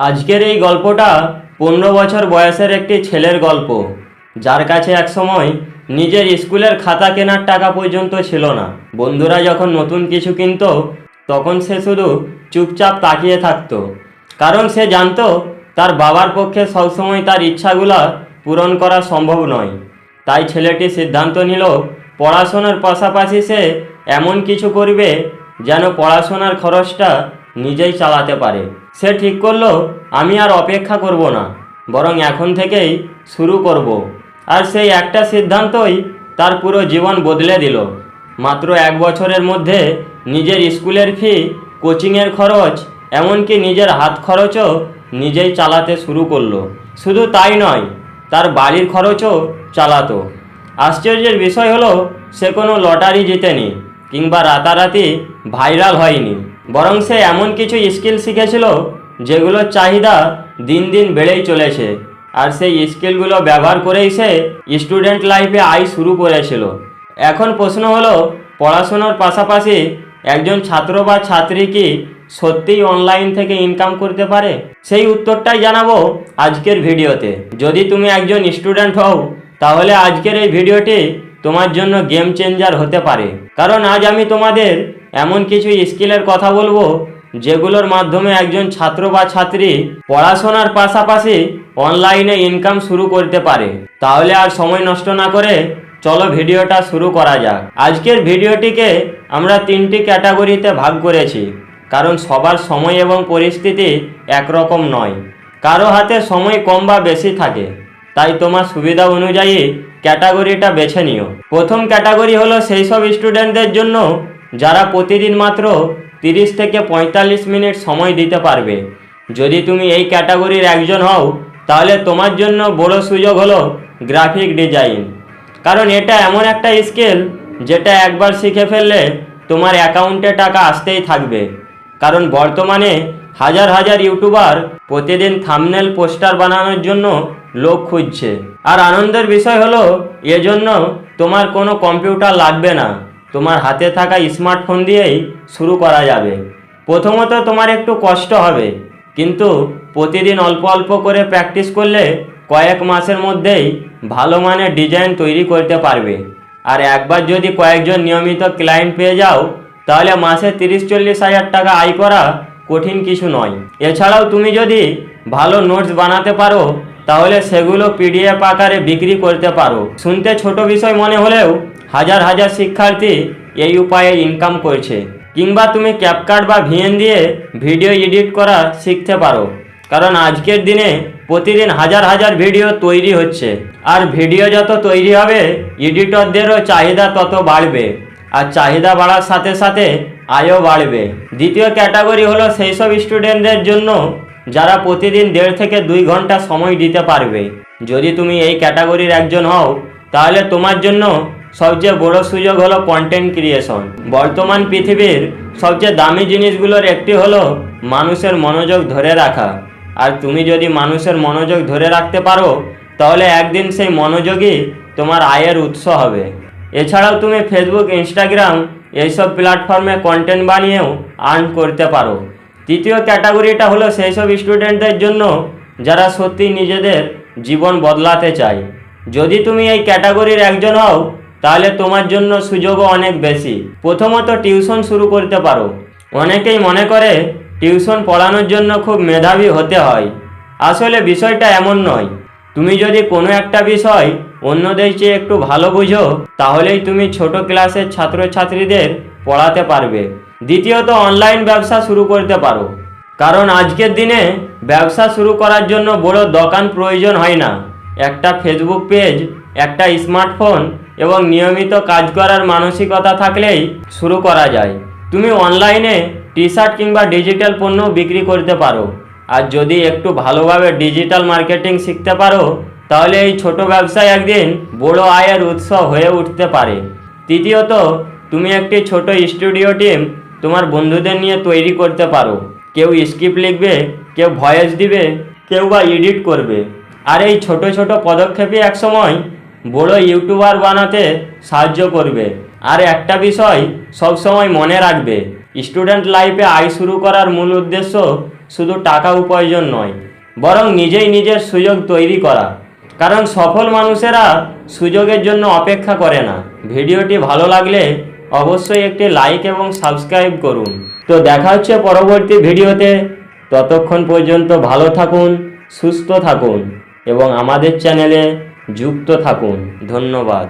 আজকের এই গল্পটা 15 বছর বয়সের একটি ছেলের গল্প, যার কাছে একসময় নিজের স্কুলের খাতা কেনার টাকা পর্যন্ত ছিল না। বন্ধুরা যখন নতুন কিছু কিনতো তখন সে শুধু চুপচাপ তাকিয়ে থাকতো, কারণ সে জানতো তার বাবার পক্ষে সবসময় তার ইচ্ছাগুলো পূরণ করা সম্ভব নয়। তাই ছেলেটি সিদ্ধান্ত নিল পড়াশোনার পাশাপাশি সে এমন কিছু করবে যেন পড়াশোনার খরচটা নিজেই চালাতে পারে। সে ঠিক করলো, আমি আর অপেক্ষা করব না, বরং এখন থেকেই শুরু করব। আর সেই একটা সিদ্ধান্তই তার পুরো জীবন বদলে দিল। মাত্র 1 বছরের মধ্যে নিজের স্কুলের ফি, কোচিংয়ের খরচ, এমনকি নিজের হাত খরচও নিজেই চালাতে শুরু করলো। শুধু তাই নয়, তার বাড়ির খরচও চালাতো। আশ্চর্যের বিষয় হলো, সে কোনো লটারি জিতেনি কিংবা রাতারাতি ভাইরাল হয়নি, বরং সে এমন কিছু স্কিল শিখেছিল যেগুলোর চাহিদা দিন দিন বেড়েই চলেছে। আর সেই স্কিলগুলো ব্যবহার করেই সে স্টুডেন্ট লাইফে শুরু করেছিল। এখন প্রশ্ন হলো, পড়াশোনার পাশাপাশি একজন ছাত্র বা ছাত্রী কি সত্যিই অনলাইন থেকে ইনকাম করতে পারে? সেই উত্তরটাই জানাবো আজকের ভিডিওতে। যদি তুমি একজন স্টুডেন্ট হও, তাহলে আজকের এই ভিডিওটি তোমার জন্য গেম চেঞ্জার হতে পারে। কারণ আজ আমি তোমাদের এমন কিছু স্কিলের কথা বলবো যেগুলোর মাধ্যমে একজন ছাত্র বা ছাত্রী পড়াশোনার পাশাপাশি অনলাইনে ইনকাম শুরু করতে পারে। তাহলে আর সময় নষ্ট না করে চলো ভিডিওটা শুরু করা যাক। আজকের ভিডিওটিকে আমরা 3টি ক্যাটাগরিতে ভাগ করেছি, কারণ সবার সময় এবং পরিস্থিতি একরকম নয়। কারো হাতে সময় কম বা বেশি থাকে, তাই তোমার সুবিধা অনুযায়ী ক্যাটাগরিটা বেছে নিও। প্রথম ক্যাটাগরি হলো সেই সব স্টুডেন্টদের জন্য যারা প্রতিদিন মাত্র 30 থেকে 45 মিনিট সময় দিতে পারবে। যদি তুমি এই ক্যাটাগরির একজন হও, তাহলে তোমার জন্য বড় সুযোগ হলো গ্রাফিক ডিজাইন। কারণ এটা এমন একটা স্কিল যেটা একবার শিখে ফেললে তোমার অ্যাকাউন্টে টাকা আসতেই থাকবে। কারণ বর্তমানে হাজার হাজার ইউটিউবার প্রতিদিন থাম্বনেল পোস্টার বানানোর জন্য লোক খুঁজছে। আর আনন্দের বিষয় হলো, এজন্য তোমার কোনো কম্পিউটার লাগবে না, তোমার হাতে থাকা স্মার্টফোন দিয়েই শুরু করা যাবে। প্রথমত তোমার একটু কষ্ট হবে, কিন্তু প্রতিদিন অল্প অল্প করে প্র্যাকটিস করলে কয়েক মাসের মধ্যেই ভালো মানের ডিজাইন তৈরি করতে পারবে। আর একবার যদি কয়েকজন নিয়মিত ক্লায়েন্ট পেয়ে যাও, তাহলে মাসে 30-40 হাজার টাকা আয় করা কঠিন কিছু নয়। এছাড়াও তুমি যদি ভালো নোটস বানাতে পারো, তাহলে সেগুলো পিডিএফ আকারে বিক্রি করতে পারো। শুনতে ছোট বিষয় মনে হলেও হাজার হাজার শিক্ষার্থী এই উপায়ে ইনকাম করছে। কিংবা তুমি ক্যাপকাট বা ভিএন দিয়ে ভিডিও এডিট করা শিখতে পারো, কারণ আজকের দিনে প্রতিদিন হাজার হাজার ভিডিও তৈরি হচ্ছে। আর ভিডিও যত তৈরি হবে, এডিটরদেরও চাহিদা তত বাড়বে, আর চাহিদা বাড়ার সাথে সাথে আয়ও বাড়বে। দ্বিতীয় ক্যাটাগরি হলো সেই সব স্টুডেন্টদের জন্য যারা প্রতিদিন 1.5 থেকে 2 ঘন্টা সময় দিতে পারবে। যদি তুমি এই ক্যাটাগরির একজন হও, তাহলে তোমার জন্য সবচেয়ে বড় সুযোগ হলো কন্টেন্ট ক্রিয়েশন। বর্তমান পৃথিবীর সবচেয়ে দামি জিনিসগুলোর একটি হলো মানুষের মনোযোগ ধরে রাখা। আর তুমি যদি মানুষের মনোযোগ ধরে রাখতে পারো, তাহলে একদিন সেই মনোযোগই তোমার আয়ের উৎস হবে। এছাড়াও তুমি ফেসবুক, ইনস্টাগ্রাম এইসব প্ল্যাটফর্মে কন্টেন্ট বানিয়েও আর্ন করতে পারো। তৃতীয় ক্যাটাগরিটা হলো সেই সব স্টুডেন্টদের জন্য যারা সত্যি নিজেদের জীবন বদলাতে চায়। যদি তুমি এই ক্যাটাগরির একজন হও, তাহলে তোমার জন্য সুযোগও অনেক বেশি। প্রথমত টিউশন শুরু করতে পারো। অনেকেই মনে করে টিউশন পড়ানোর জন্য খুব মেধাবী হতে হয়। আসলে বিষয়টা এমন নয়। তুমি যদি কোনো একটা বিষয় অন্যদের চেয়ে একটু ভালো বুঝো, তাহলেই তুমি ছোট ক্লাসের ছাত্রছাত্রীদের পড়াতে পারবে। দ্বিতীয়ত অনলাইন ব্যবসা শুরু করতে পারো, কারণ আজকের দিনে ব্যবসা শুরু করার জন্য বড় দোকান প্রয়োজন হয় না। একটা ফেসবুক পেজ, একটা স্মার্টফোন এবং নিয়মিত কাজ করার মানসিকতা থাকলেই শুরু করা যায়। তুমি অনলাইনে টি-শার্ট কিংবা ডিজিটাল পণ্য বিক্রি করতে পারো। আর যদি একটু ভালোভাবে ডিজিটাল মার্কেটিং শিখতে পারো, তাহলে এই ছোট ব্যবসায় একদিন বড় আয়ের উৎস হয়ে উঠতে পারে। তৃতীয়ত তুমি একটি ছোট স্টুডিও টিম তোমার বন্ধুদের নিয়ে তৈরি করতে পারো। কেউ স্ক্রিপ্ট লিখবে, কেউ ভয়েস দিবে, কেউ বা এডিট করবে। আর এই ছোট ছোট পদক্ষেপই একসময় বড় ইউটিউবার বানাতে সাহায্য করবে। আর একটা বিষয় সবসময় মনে রাখবে, স্টুডেন্ট লাইফে আয় শুরু করার মূল উদ্দেশ্য শুধু টাকা উপার্জন নয়, বরং নিজেই নিজের সুযোগ তৈরি করা। কারণ সফল মানুষেরা সুযোগের জন্য অপেক্ষা করে না। ভিডিওটি ভালো লাগলে অবশ্যই একটি লাইক এবং সাবস্ক্রাইব করুন। তো দেখা হচ্ছে পরবর্তী ভিডিওতে। ততক্ষণ পর্যন্ত ভালো থাকুন, সুস্থ থাকুন এবং আমাদের চ্যানেলে যুক্ত থাকুন। ধন্যবাদ।